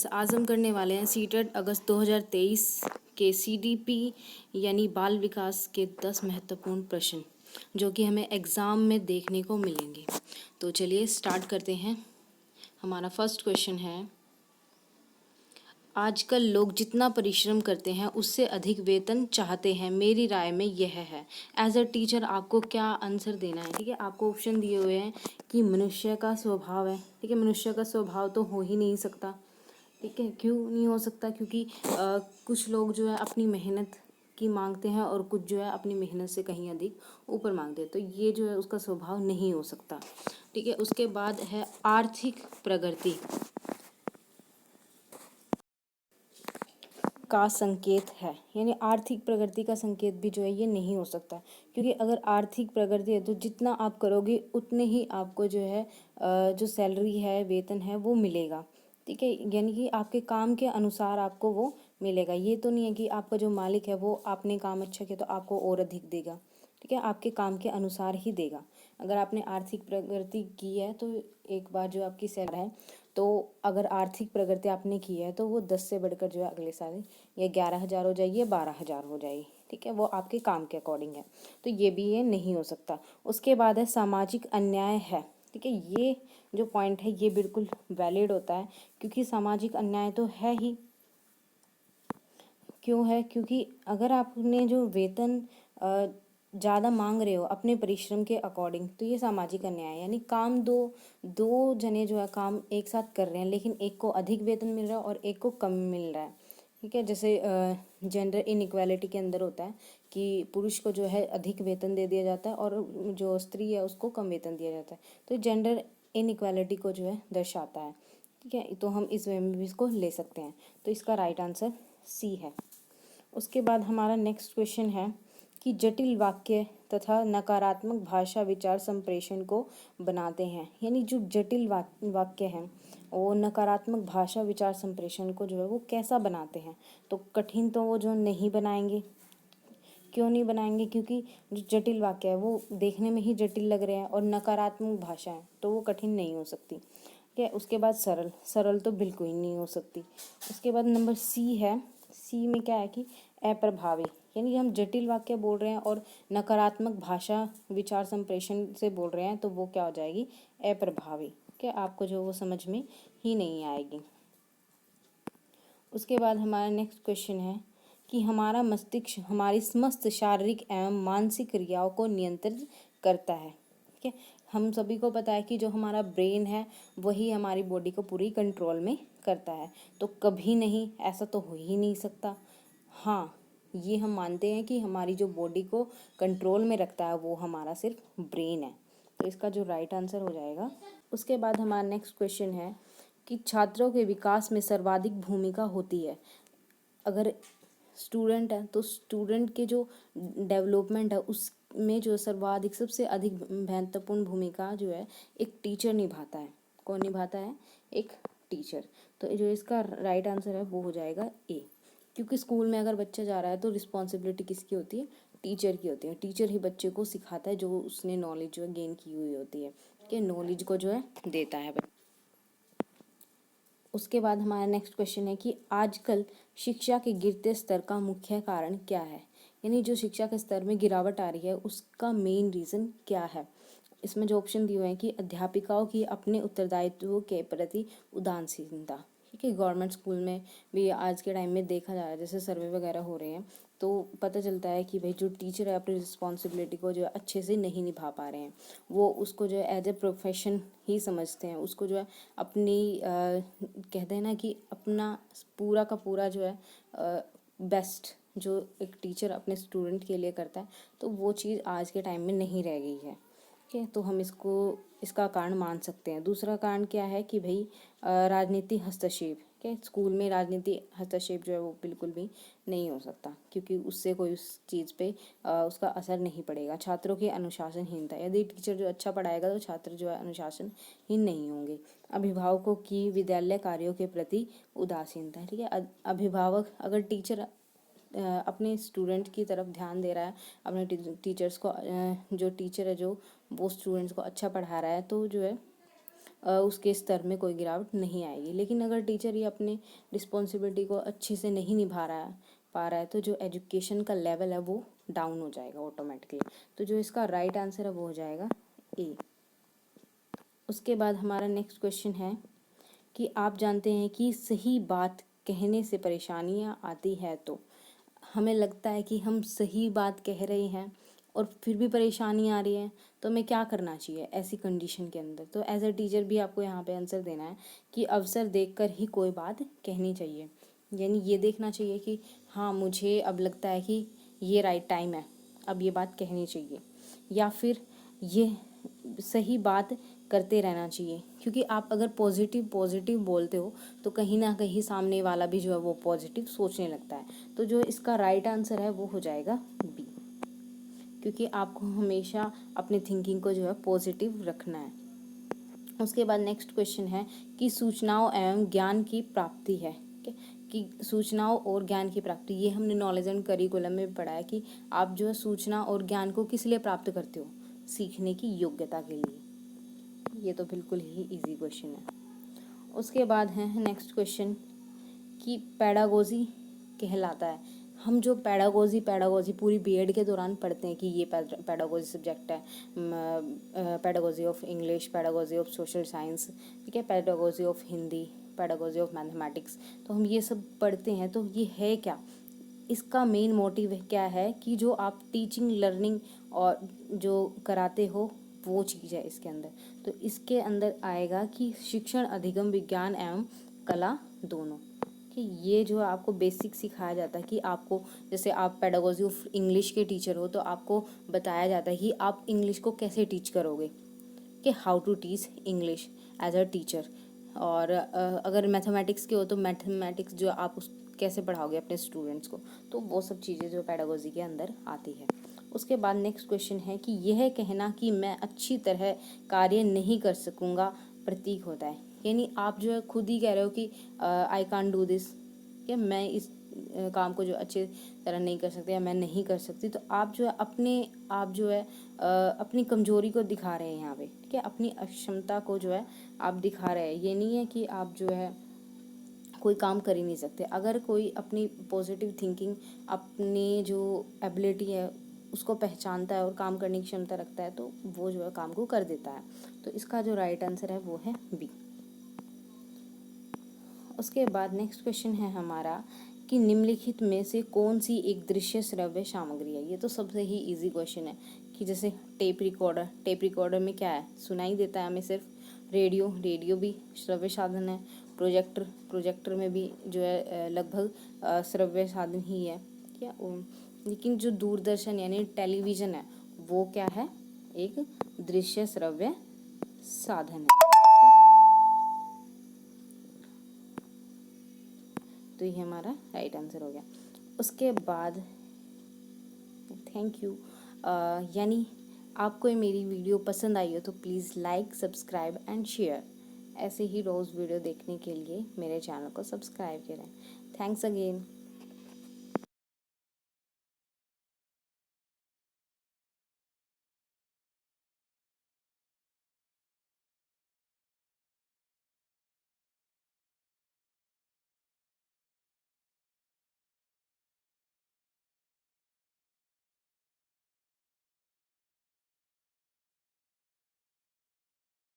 आज हम करने वाले हैं सीटेट अगस्त 2023 के सीडीपी यानी बाल विकास के 10 महत्वपूर्ण प्रश्न जो कि हमें एग्ज़ाम में देखने को मिलेंगे। तो चलिए स्टार्ट करते हैं। हमारा फर्स्ट क्वेश्चन है, आजकल लोग जितना परिश्रम करते हैं उससे अधिक वेतन चाहते हैं, मेरी राय में यह है। एज अ टीचर आपको क्या आंसर देना है। ठीक है, आपको ऑप्शन दिए हुए हैं कि मनुष्य का स्वभाव है। ठीक है, मनुष्य का स्वभाव तो हो ही नहीं सकता। ठीक है, क्यों नहीं हो सकता? क्योंकि कुछ लोग जो है अपनी मेहनत की मांगते हैं और कुछ जो है अपनी मेहनत से कहीं अधिक ऊपर मांगते हैं, तो ये जो है उसका स्वभाव नहीं हो सकता। ठीक है, उसके बाद है आर्थिक प्रगति का संकेत है, यानी आर्थिक प्रगति का संकेत भी जो है ये नहीं हो सकता। क्योंकि अगर आर्थिक प्रगति है तो जितना आप करोगे उतने ही आपको जो है जो सैलरी है, वेतन है, वो मिलेगा। ठीक है, यानी कि आपके काम के अनुसार आपको वो मिलेगा। ये तो नहीं है कि आपका जो मालिक है वो आपने काम अच्छा किया तो आपको और अधिक देगा। ठीक है, आपके काम के अनुसार ही देगा। अगर आपने आर्थिक प्रगति की है तो एक बार जो आपकी सैलरी है, तो अगर आर्थिक प्रगति आपने की है तो वो 10 से बढ़कर जो है अगले साल या 11,000 हो जाएगी या 12,000 हो जाएगी। ठीक है, वो आपके काम के अकॉर्डिंग है, तो ये भी ये नहीं हो सकता। उसके बाद है सामाजिक अन्याय है। ठीक है, ये जो पॉइंट है ये बिल्कुल वैलिड होता है, क्योंकि सामाजिक अन्याय तो है ही। क्यों है? क्योंकि अगर आपने जो वेतन ज़्यादा मांग रहे हो अपने परिश्रम के अकॉर्डिंग, तो ये सामाजिक अन्याय है। यानी काम दो दो जने जो है काम एक साथ कर रहे हैं, लेकिन एक को अधिक वेतन मिल रहा है और एक को कम मिल रहा है। ठीक है, जैसे जेंडर इनइक्वालिटी के अंदर होता है कि पुरुष को जो है अधिक वेतन दे दिया जाता है और जो स्त्री है उसको कम वेतन दिया जाता है, तो जेंडर इनइक्वालिटी को जो है दर्शाता है। ठीक है, तो हम इस वे में भी इसको ले सकते हैं। तो इसका राइट आंसर सी है। उसके बाद हमारा नेक्स्ट क्वेश्चन है कि जटिल वाक्य तथा नकारात्मक भाषा विचार संप्रेषण को बनाते हैं। यानी जो जटिल वाक्य हैं वो नकारात्मक भाषा विचार संप्रेषण को जो है वो कैसा बनाते हैं? तो कठिन तो वो जो नहीं बनाएंगे। क्यों नहीं बनाएंगे? क्योंकि जो जटिल वाक्य है वो देखने में ही जटिल लग रहे हैं और नकारात्मक भाषा है तो वो कठिन नहीं हो सकती। ठीक है, उसके बाद सरल सरल तो बिल्कुल ही नहीं हो सकती। उसके बाद नंबर सी है। सी में क्या है कि अप्रभावी, यानी हम जटिल वाक्य बोल रहे हैं और नकारात्मक भाषा विचार संप्रेषण से बोल रहे हैं, तो वो क्या हो जाएगी? अप्रभावी। क्या आपको जो वो समझ में ही नहीं आएगी। उसके बाद हमारा नेक्स्ट क्वेश्चन है कि हमारा मस्तिष्क हमारी समस्त शारीरिक एवं मानसिक क्रियाओं को नियंत्रित करता है। ठीक है, हम सभी को पता है कि जो हमारा ब्रेन है वही हमारी बॉडी को पूरी कंट्रोल में करता है, तो कभी नहीं, ऐसा तो हो ही नहीं सकता। हाँ, ये हम मानते हैं कि हमारी जो बॉडी को कंट्रोल में रखता है वो हमारा सिर्फ ब्रेन है, तो इसका जो राइट आंसर हो जाएगा। उसके बाद हमारा नेक्स्ट क्वेश्चन है कि छात्रों के विकास में सर्वाधिक भूमिका होती है। अगर स्टूडेंट है तो स्टूडेंट के जो डेवलपमेंट है उसमें जो सर्वाधिक सबसे अधिक महत्वपूर्ण भूमिका जो है एक टीचर निभाता है। कौन निभाता है? एक टीचर। तो जो इसका राइट आंसर है वो हो जाएगा ए। क्योंकि स्कूल में अगर बच्चा जा रहा है तो रिस्पॉन्सिबिलिटी किसकी होती है? टीचर की होती है। टीचर ही बच्चे को सिखाता है जो उसने नॉलेज जो है गेन की हुई होती है, कि नॉलेज को जो है देता है। उसके बाद हमारा नेक्स्ट क्वेश्चन है कि आजकल शिक्षा के गिरते स्तर का मुख्य कारण क्या है? यानी जो शिक्षा के स्तर में गिरावट आ रही है उसका मेन रीज़न क्या है? इसमें जो ऑप्शन दिए हुए हैं कि अध्यापिकाओं की अपने उत्तरदायित्वों के प्रति उदासीनता। ठीक है, गवर्नमेंट स्कूल में भी आज के टाइम में देखा जा रहा है, जैसे सर्वे वगैरह हो रहे हैं तो पता चलता है कि भाई जो टीचर है अपनी रिस्पॉन्सिबिलिटी को जो है अच्छे से नहीं निभा पा रहे हैं। वो उसको जो है एज ए प्रोफेशन ही समझते हैं, उसको जो है अपनी कहते हैं ना कि अपना पूरा का पूरा जो है बेस्ट जो एक टीचर अपने स्टूडेंट के लिए करता है, तो वो चीज़ आज के टाइम में नहीं रह गई है। ठीक है, तो हम इसका कारण मान सकते हैं। दूसरा कारण क्या है कि भाई राजनीति हस्तक्षेप। ठीक है, स्कूल में राजनीति हस्तक्षेप जो है वो बिल्कुल भी नहीं हो सकता, क्योंकि उससे कोई उस चीज़ पे उसका असर नहीं पड़ेगा। छात्रों की अनुशासनहीनता, यदि टीचर जो अच्छा पढ़ाएगा तो छात्र जो है अनुशासनहीन नहीं होंगे। अभिभावकों की विद्यालय कार्यों के प्रति उदासीनता। ठीक है, अभिभावक अगर टीचर अपने स्टूडेंट की तरफ ध्यान दे रहा है, अपने टीचर्स को जो टीचर है जो वो स्टूडेंट्स को अच्छा पढ़ा रहा है, तो जो है उसके स्तर में कोई गिरावट नहीं आएगी। लेकिन अगर टीचर ये अपने रिस्पॉन्सिबिलिटी को अच्छे से नहीं निभा पा रहा है तो जो एजुकेशन का लेवल है वो डाउन हो जाएगा ऑटोमेटिकली। तो जो इसका राइट आंसर है वो हो जाएगा ए। उसके बाद हमारा नेक्स्ट क्वेश्चन है कि आप जानते हैं कि सही बात कहने से परेशानियां आती है। तो हमें लगता है कि हम सही बात कह रहे हैं और फिर भी परेशानी आ रही है, तो हमें क्या करना चाहिए ऐसी कंडीशन के अंदर। तो एज अ टीचर भी आपको यहाँ पे आंसर देना है कि अवसर देखकर ही कोई बात कहनी चाहिए। यानी ये देखना चाहिए कि हाँ, मुझे अब लगता है कि ये राइट टाइम है, अब ये बात कहनी चाहिए, या फिर ये सही बात करते रहना चाहिए। क्योंकि आप अगर पॉजिटिव पॉजिटिव बोलते हो तो कहीं ना कहीं सामने वाला भी जो है वो पॉजिटिव सोचने लगता है। तो जो इसका राइट आंसर है वो हो जाएगा बी, क्योंकि आपको हमेशा अपने थिंकिंग को जो है पॉजिटिव रखना है। उसके बाद नेक्स्ट क्वेश्चन है कि सूचनाओं एवं ज्ञान की प्राप्ति है कि सूचनाओं और ज्ञान की प्राप्ति, ये हमने नॉलेज एंड करिकुलम में पढ़ा है कि आप जो है सूचना और ज्ञान को किस लिए प्राप्त करते हो, सीखने की योग्यता के लिए। ये तो बिल्कुल ही इजी क्वेश्चन है। उसके बाद है नेक्स्ट क्वेश्चन कि पेडागोजी कहलाता है। हम जो पेडागोजी पूरी बीएड के दौरान पढ़ते हैं कि ये पेडागोजी सब्जेक्ट है, pedagogy of English, pedagogy of social science, ठीक है, pedagogy of Hindi, pedagogy of mathematics. तो हम ये सब पढ़ते हैं, तो ये है क्या, इसका मेन मोटिव क्या है कि जो आप टीचिंग लर्निंग और जो कराते हो वो चीज़ है इसके अंदर। तो इसके अंदर आएगा कि शिक्षण, अधिगम, विज्ञान एवं कला दोनों, कि ये जो आपको बेसिक सिखाया जाता है कि आपको, जैसे आप पेडागोजी ऑफ इंग्लिश के टीचर हो तो आपको बताया जाता है कि आप इंग्लिश को कैसे टीच करोगे, कि how to teach English as a teacher. और अगर मैथमेटिक्स के हो तो मैथमेटिक्स जो आप उस कैसे पढ़ाओगे अपने स्टूडेंट्स को। तो वो सब चीज़ें जो पेडागोजी के अंदर आती है। उसके बाद नेक्स्ट क्वेश्चन है कि यह कहना कि मैं अच्छी तरह कार्य नहीं कर सकूँगा प्रतीक होता है। यानी आप जो है खुद ही कह रहे हो कि आई कांट डू दिस, कि मैं इस काम को जो अच्छे तरह नहीं कर सकते या मैं नहीं कर सकती। तो आप जो है अपनी कमजोरी को दिखा रहे हैं यहाँ पे, ठीक है, अपनी अक्षमता को जो है आप दिखा रहे हैं। ये नहीं है कि आप जो है कोई काम कर ही नहीं सकते। अगर कोई अपनी पॉजिटिव थिंकिंग, अपनी जो एबिलिटी है उसको पहचानता है और काम करने की क्षमता रखता है तो वो जो है काम को कर देता है। तो इसका जो राइट आंसर है वो है बी। उसके बाद नेक्स्ट क्वेश्चन है हमारा कि निम्नलिखित में से कौन सी एक दृश्य श्रव्य सामग्री है। ये तो सबसे ही इजी क्वेश्चन है कि जैसे टेप रिकॉर्डर में क्या है, सुनाई देता है हमें सिर्फ। रेडियो भी श्रव्य साधन है। प्रोजेक्टर में भी जो है लगभग श्रव्य साधन ही है क्या। लेकिन जो दूरदर्शन यानी टेलीविज़न है वो क्या है, एक दृश्य श्रव्य साधन है। तो ये हमारा राइट आंसर हो गया। उसके बाद थैंक यू। यानी आपको मेरी वीडियो पसंद आई हो तो please like, subscribe and share. ऐसे ही रोज़ वीडियो देखने के लिए मेरे चैनल को सब्सक्राइब करें। Thanks again.